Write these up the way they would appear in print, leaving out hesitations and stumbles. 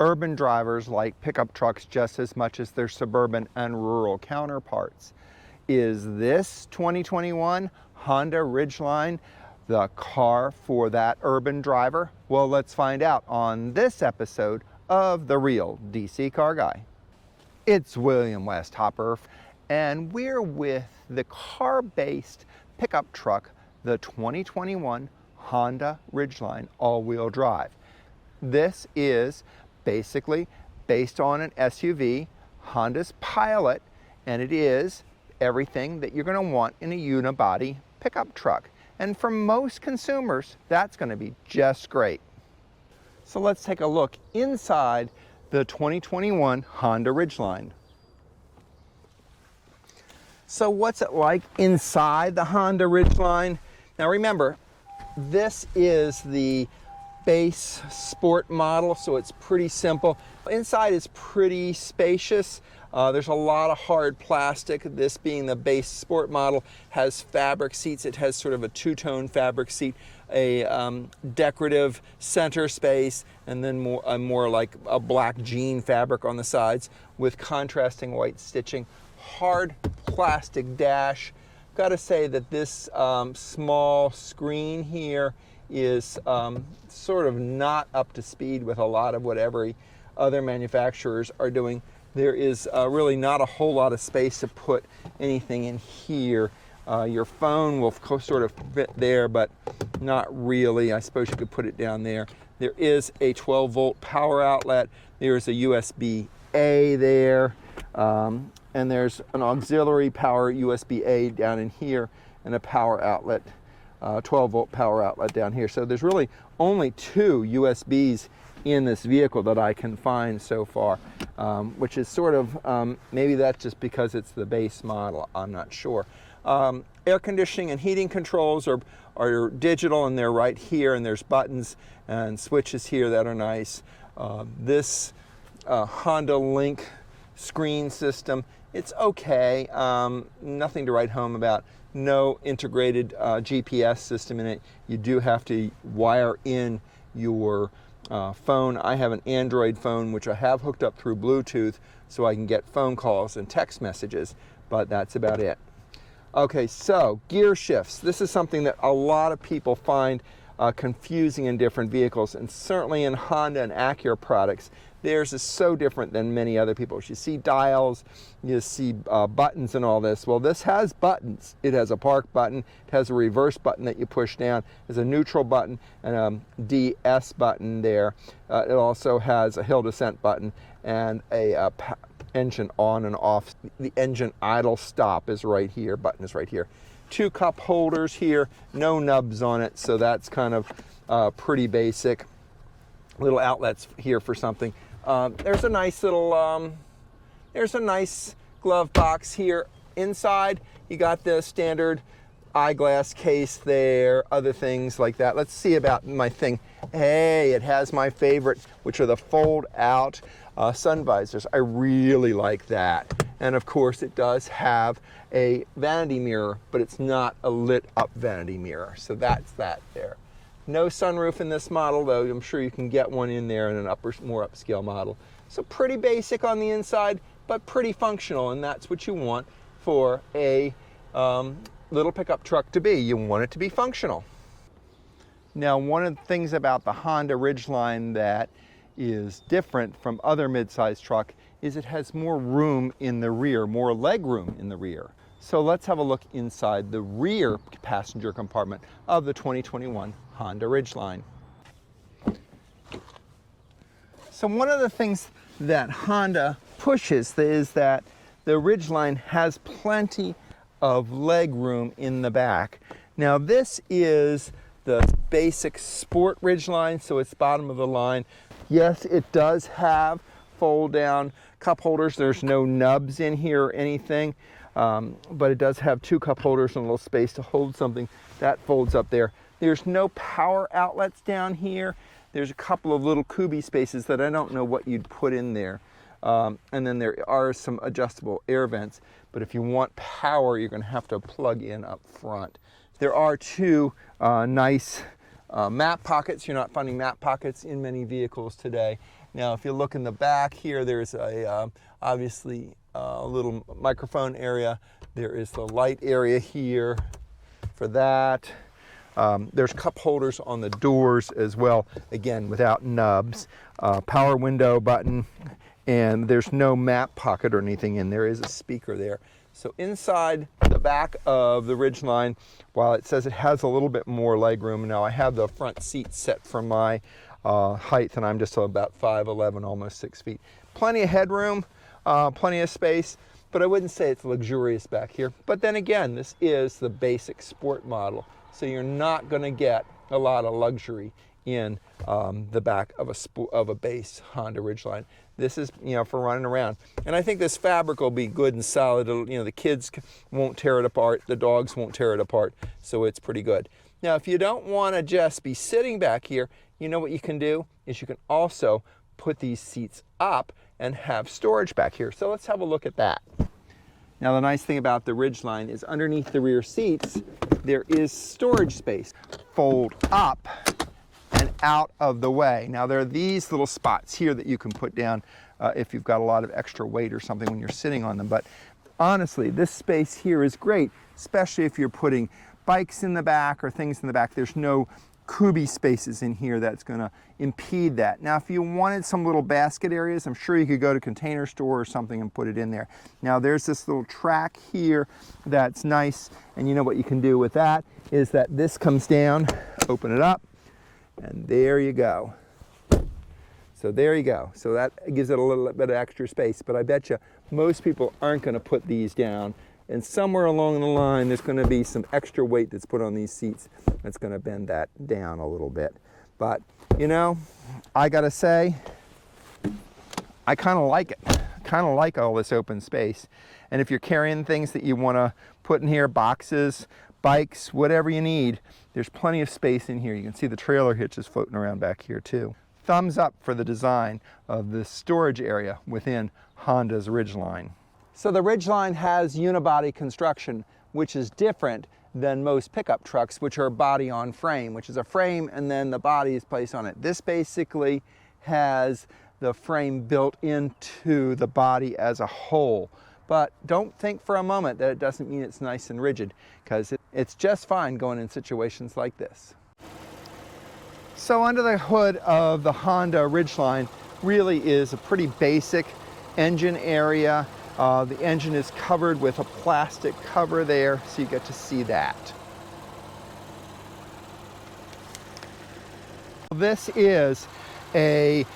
urban drivers like pickup trucks just as much as their suburban and rural counterparts. Is this 2021 Honda Ridgeline the car for that urban driver? Well, let's find out on this episode of The Real DC Car Guy. It's William Westhopper, and we're with the car-based pickup truck, the 2021 Honda Ridgeline all-wheel drive. This is basically based on an SUV, Honda's Pilot, and it is everything that you're going to want in a unibody pickup truck. And for most consumers, that's going to be just great. So let's take a look inside the 2021 Honda Ridgeline. So what's it like inside the Honda Ridgeline? Now remember, this is the base sport model, so it's pretty simple. Inside is pretty spacious. There's a lot of hard plastic. This being the base sport model has fabric seats. It has sort of a two-tone fabric seat, a decorative center space, and then more like a black jean fabric on the sides with contrasting white stitching. Hard plastic dash. Got to say that this small screen here is sort of not up to speed with a lot of what every other manufacturers are doing. There is really not a whole lot of space to put anything in here. Your phone will sort of fit there, but not really. I suppose you could put it down there. There is a 12-volt power outlet. There's a USB-A there. And there's an auxiliary power USB-A down in here and a power outlet, 12-volt power outlet down here. So there's really only two USBs in this vehicle that I can find so far, which is sort of, maybe that's just because it's the base model, I'm not sure. Air conditioning and heating controls are digital, and they're right here, and there's buttons and switches here that are nice. This Honda Link screen system, it's okay, nothing to write home about. No integrated GPS system in it. You do have to wire in your phone. I have an Android phone which I have hooked up through Bluetooth so I can get phone calls and text messages, but that's about it. Okay, so gear shifts. This is something that a lot of people find confusing in different vehicles, and certainly in Honda and Acura products. Theirs is so different than many other people's. You see dials, you see buttons and all this. Well, this has buttons. It has a park button, it has a reverse button that you push down, there's a neutral button and a DS button there. It also has a hill descent button and a engine on and off. The engine idle stop is right here, button is right here. Two cup holders here, no nubs on it, so that's kind of pretty basic. Little outlets here for something. There's a nice little, there's a nice glove box here. Inside, you got the standard eyeglass case there, other things like that. Let's see about my thing. Hey, it has my favorite, which are the fold out sun visors. I really like that. And of course, it does have a vanity mirror, but it's not a lit up vanity mirror. So that's that there. No sunroof in this model, though. I'm sure you can get one in there in an more upscale model. So pretty basic on the inside, but pretty functional, and that's what you want for a little pickup truck to be. You want it to be functional. Now, one of the things about the Honda Ridgeline that is different from other mid-size truck is it has more room in the rear, more leg room in the rear. So let's have a look inside the rear passenger compartment of the 2021 Honda Ridgeline. So one of the things that Honda pushes is that the Ridgeline has plenty of leg room in the back. Now this is the basic sport Ridgeline, so it's bottom of the line. Yes, it does have fold down cup holders. There's no nubs in here or anything. But it does have two cup holders and a little space to hold something. That folds up there. There's no power outlets down here. There's a couple of little cubby spaces that I don't know what you'd put in there. And then there are some adjustable air vents. But if you want power, you're going to have to plug in up front. There are two nice map pockets. You're not finding map pockets in many vehicles today. Now, if you look in the back here, there's obviously a little microphone area. There is the light area here for that. There's cup holders on the doors as well, again, without nubs. Power window button, and there's no map pocket or anything in there. There is a speaker there. So inside the back of the Ridgeline, while it says it has a little bit more leg room, now I have the front seat set for my height, and I'm just about 5'11", almost 6 feet. Plenty of headroom, plenty of space, but I wouldn't say it's luxurious back here. But then again, this is the basic sport model, so you're not going to get a lot of luxury in the back of a base Honda Ridgeline. This is, for running around. And I think this fabric will be good and solid. It'll, the kids won't tear it apart. The dogs won't tear it apart. So it's pretty good. Now, if you don't want to just be sitting back here, what you can do is you can also put these seats up and have storage back here. So let's have a look at that. Now, the nice thing about the Ridgeline is underneath the rear seats, there is storage space. Fold up and out of the way. Now, there are these little spots here that you can put down if you've got a lot of extra weight or something when you're sitting on them. But honestly, this space here is great, especially if you're putting bikes in the back or things in the back. There's no kubi spaces in here that's going to impede that. Now, if you wanted some little basket areas, I'm sure you could go to Container Store or something and put it in there. Now, there's this little track here that's nice, and what you can do with that is that this comes down, open it up, and there you go. So there you go. So that gives it a little bit of extra space, but I bet you most people aren't going to put these down. And somewhere along the line, there's going to be some extra weight that's put on these seats that's going to bend that down a little bit. But, I got to say, I kind of like it. I kind of like all this open space. And if you're carrying things that you want to put in here, boxes, bikes, whatever you need, there's plenty of space in here. You can see the trailer hitches floating around back here too. Thumbs up for the design of the storage area within Honda's Ridgeline. So the Ridgeline has unibody construction, which is different than most pickup trucks, which are body on frame, which is a frame and then the body is placed on it. This basically has the frame built into the body as a whole. But don't think for a moment that it doesn't mean it's nice and rigid, because it's just fine going in situations like this. So under the hood of the Honda Ridgeline really is a pretty basic engine area. The engine is covered with a plastic cover there, so you get to see that. This is a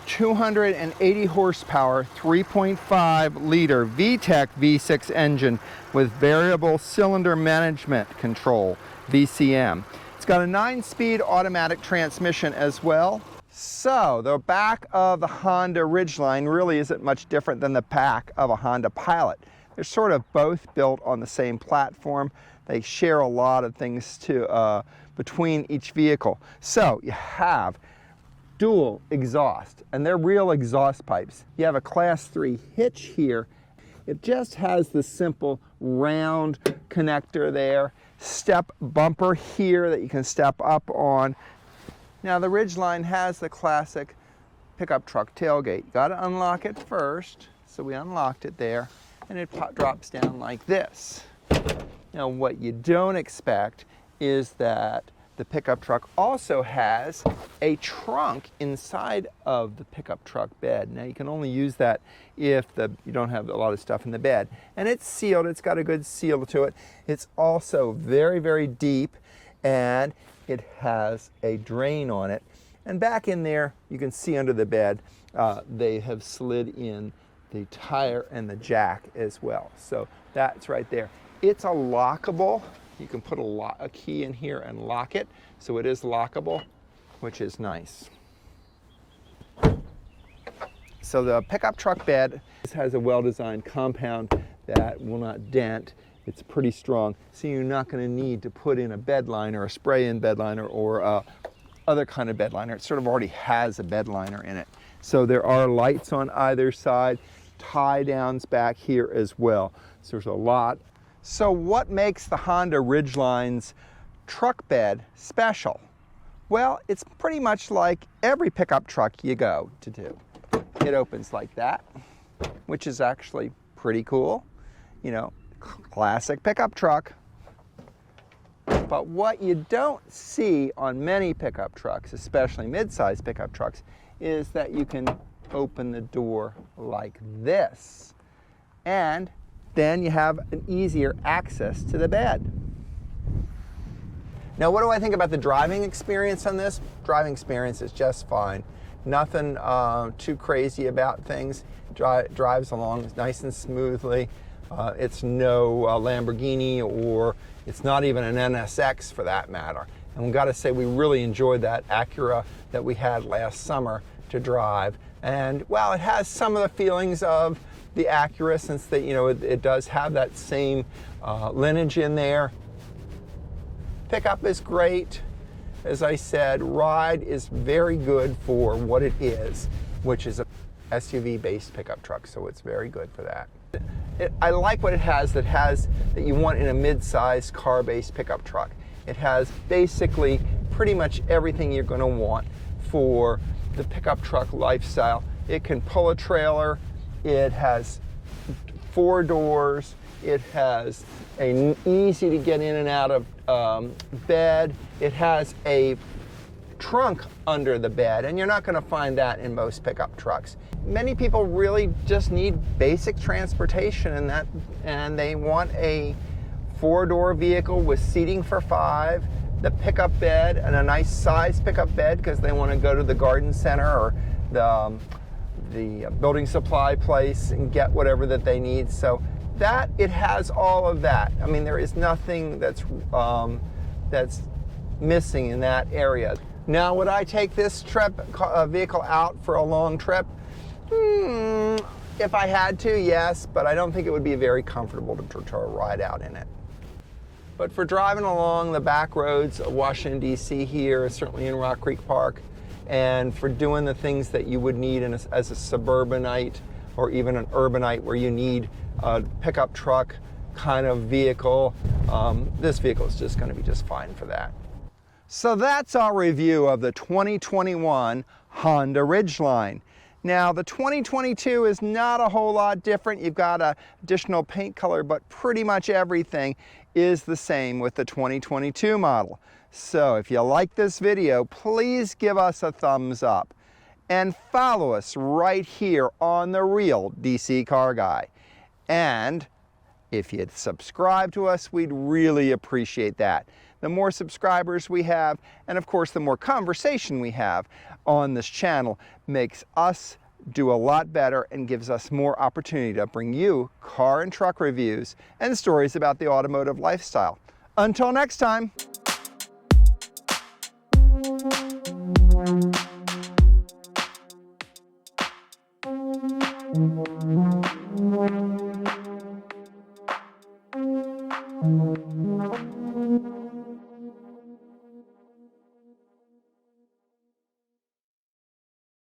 280 horsepower, 3.5 liter VTEC V6 engine with variable cylinder management control, VCM. It's got a 9-speed automatic transmission as well. So the back of the Honda Ridgeline really isn't much different than the back of a Honda Pilot. They're sort of both built on the same platform. They share a lot of things between each vehicle. So you have dual exhaust, and they're real exhaust pipes. You have a Class 3 hitch here. It just has the simple round connector there. Step bumper here that you can step up on. Now the Ridgeline has the classic pickup truck tailgate. You got to unlock it first, so we unlocked it there, and it drops down like this. Now what you don't expect is that the pickup truck also has a trunk inside of the pickup truck bed. Now you can only use that if you don't have a lot of stuff in the bed. And it's sealed, it's got a good seal to it. It's also very, very deep, and it has a drain on it. And back in there, you can see under the bed, they have slid in the tire and the jack as well. So that's right there. It's a lockable. You can put a key in here and lock it, so it is lockable, which is nice. So the pickup truck bed has a well-designed compound that will not dent. It's pretty strong, so you're not going to need to put in a bed liner, a spray-in bed liner, or other kind of bed liner. It sort of already has a bed liner in it. So there are lights on either side, tie downs back here as well. So there's a lot. So what makes the Honda Ridgeline's truck bed special? Well, it's pretty much like every pickup truck you go to do. it opens like that, which is actually pretty cool. You know, classic pickup truck. But what you don't see on many pickup trucks, especially mid-size pickup trucks, is that you can open the door like this. And then you have an easier access to the bed. Now, what do I think about the driving experience on this? Driving experience is just fine. Nothing too crazy about things. Drives along nice and smoothly. It's no Lamborghini, or it's not even an NSX for that matter. And we've got to say, we really enjoyed that Acura that we had last summer to drive. And while it has some of the feelings of the Acura, since that, you know, it does have that same lineage in there, pickup is great. As I said, ride is very good for what it is, which is a SUV-based pickup truck, so it's very good for that. I like what it has that you want in a mid-size car-based pickup truck. It has basically pretty much everything you're going to want for the pickup truck lifestyle. It can pull a trailer, it has 4 doors, it has an easy to get in and out of bed, it has a trunk under the bed, and you're not going to find that in most pickup trucks. Many people really just need basic transportation, and they want a 4-door vehicle with seating for 5, the pickup bed, and a nice size pickup bed because they want to go to the garden center or the building supply place and get whatever that they need. So that it has all of that. I mean, there is nothing that's missing in that area. Now, would I take this vehicle out for a long trip? If I had to, yes, but I don't think it would be very comfortable to ride out in it. But for driving along the back roads of Washington, D.C. here, certainly in Rock Creek Park, and for doing the things that you would need as a suburbanite or even an urbanite where you need a pickup truck kind of vehicle, this vehicle is just going to be just fine for that. So that's our review of the 2021 Honda Ridgeline. Now, the 2022 is not a whole lot different. You've got an additional paint color, but pretty much everything is the same with the 2022 model. So if you like this video, please give us a thumbs up and follow us right here on The Real DC Car Guy. And if you'd subscribe to us, we'd really appreciate that. The more subscribers we have, and of course the more conversation we have on this channel, makes us do a lot better and gives us more opportunity to bring you car and truck reviews and stories about the automotive lifestyle. Until next time.